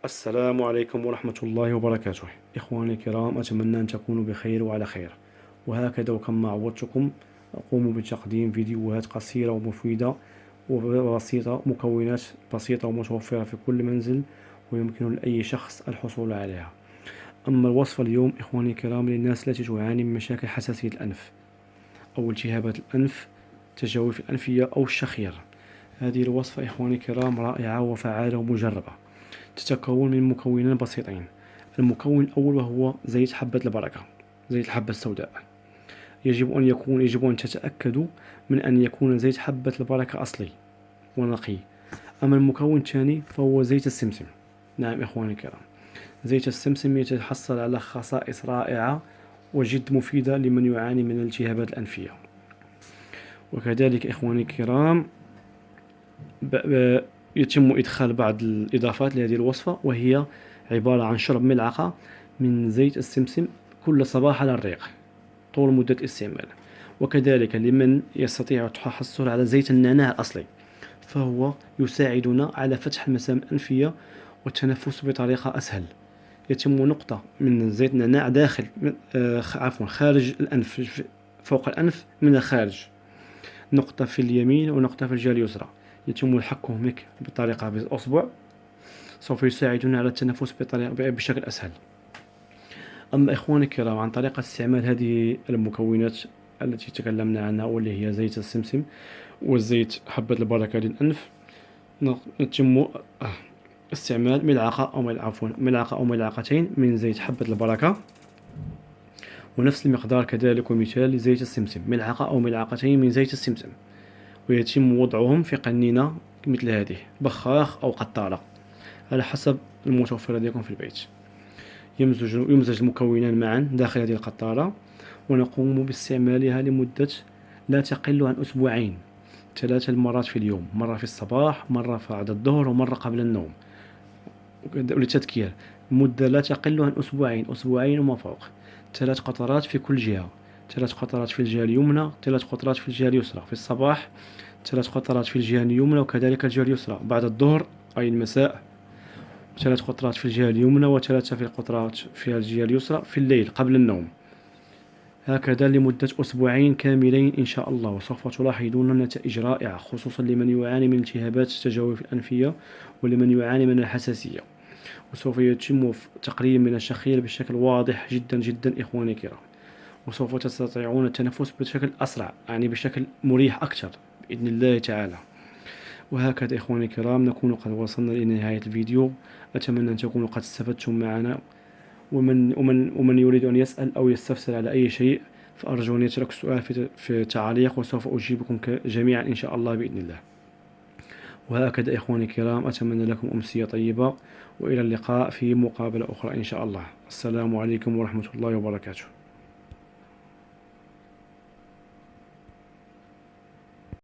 السلام عليكم ورحمة الله وبركاته. إخواني الكرام، أتمنى أن تكونوا بخير وعلى خير. وهكذا وكما عودتكم أقوم بتقديم فيديوهات قصيرة ومفيدة وبسيطة، مكونات بسيطة ومتوفرة في كل منزل ويمكن لأي شخص الحصول عليها. أما الوصفة اليوم إخواني الكرام للناس التي تعاني من مشاكل حساسية الأنف أو التهابات الأنف، تجاويف الأنفية أو الشخير. هذه الوصفة إخواني الكرام رائعة وفعالة ومجربة، تتكون من مكونين بسيطين. المكون الأول وهو زيت حبة البركة، زيت الحبة السوداء. يجب أن تتأكدوا من أن يكون زيت حبة البركة أصلي ونقي. أما المكون الثاني فهو زيت السمسم. نعم إخواني الكرام، زيت السمسم يتحصل على خصائص رائعة وجد مفيدة لمن يعاني من الالتهابات الأنفية. وكذلك إخواني الكرام يتم إدخال بعض الإضافات لهذه الوصفة، وهي عبارة عن شرب ملعقة من زيت السمسم كل صباح على الريق طول مدة الاستعمال. وكذلك لمن يستطيع التحصل على زيت النعناع الأصلي، فهو يساعدنا على فتح المسام الأنفية والتنفس بطريقة أسهل. يتم نقطة من زيت النعناع داخل خارج الأنف، فوق الأنف من الخارج، نقطة في اليمين ونقطة في الجهة اليسرى. يتم الحكهم هيك بطريقة بالأصبع، سوف يساعدنا على التنفس بشكل أسهل. أما إخواني الكرام، عن طريقة استعمال هذه المكونات التي تكلمنا عنها واللي هي زيت السمسم والزيت حبة البركة للأنف، يتم استعمال ملعقة أو ملعقتين من زيت حبة البركة، ونفس المقدار كذلك ومثال لزيت السمسم، ملعقة أو ملعقتين من زيت السمسم. ويتم وضعهم في قنينة مثل هذه، بخاخ أو قطارة على حسب المتوفر لديكم في البيت. يمزج المكونان معا داخل هذه القطارة، ونقوم باستعمالها لمدة لا تقل عن أسبوعين، 3 مرات في اليوم، مرة في الصباح، مرة بعد الظهر، ومرة قبل النوم. وللتذكير، مدة لا تقل عن أسبوعين وما فوق. 3 قطرات في كل جهة، 3 قطرات في الجهة اليمنى، 3 قطرات في الجهة اليسرى في الصباح، 3 قطرات في الجهة اليمنى وكذلك الجهة اليسرى بعد الظهر أي المساء، 3 قطرات في الجهة اليمنى وثلاثة في القطرات في الجهة اليسرى في الليل قبل النوم. هكذا لمدة أسبوعين كاملين إن شاء الله، وسوف تلاحظون نتائج رائعة، خصوصا لمن يعاني من التهابات التجاوف الأنفية ولمن يعاني من الحساسية. وسوف يتم تقليل من الشخير بشكل واضح جدا جدا إخواني الكرام، وسوف تستطيعون التنفس بشكل أسرع، يعني بشكل مريح أكثر بإذن الله تعالى. وهكذا إخواني الكرام نكون قد وصلنا لنهاية الفيديو. أتمنى أن تكونوا قد استفدتم معنا، ومن يريد أن يسأل أو يستفسر على أي شيء فأرجو أن يترك السؤال في التعليق، وسوف أجيبكم جميعا إن شاء الله بإذن الله. وهكذا إخواني الكرام أتمنى لكم أمسية طيبة، وإلى اللقاء في مقابلة أخرى إن شاء الله. السلام عليكم ورحمة الله وبركاته.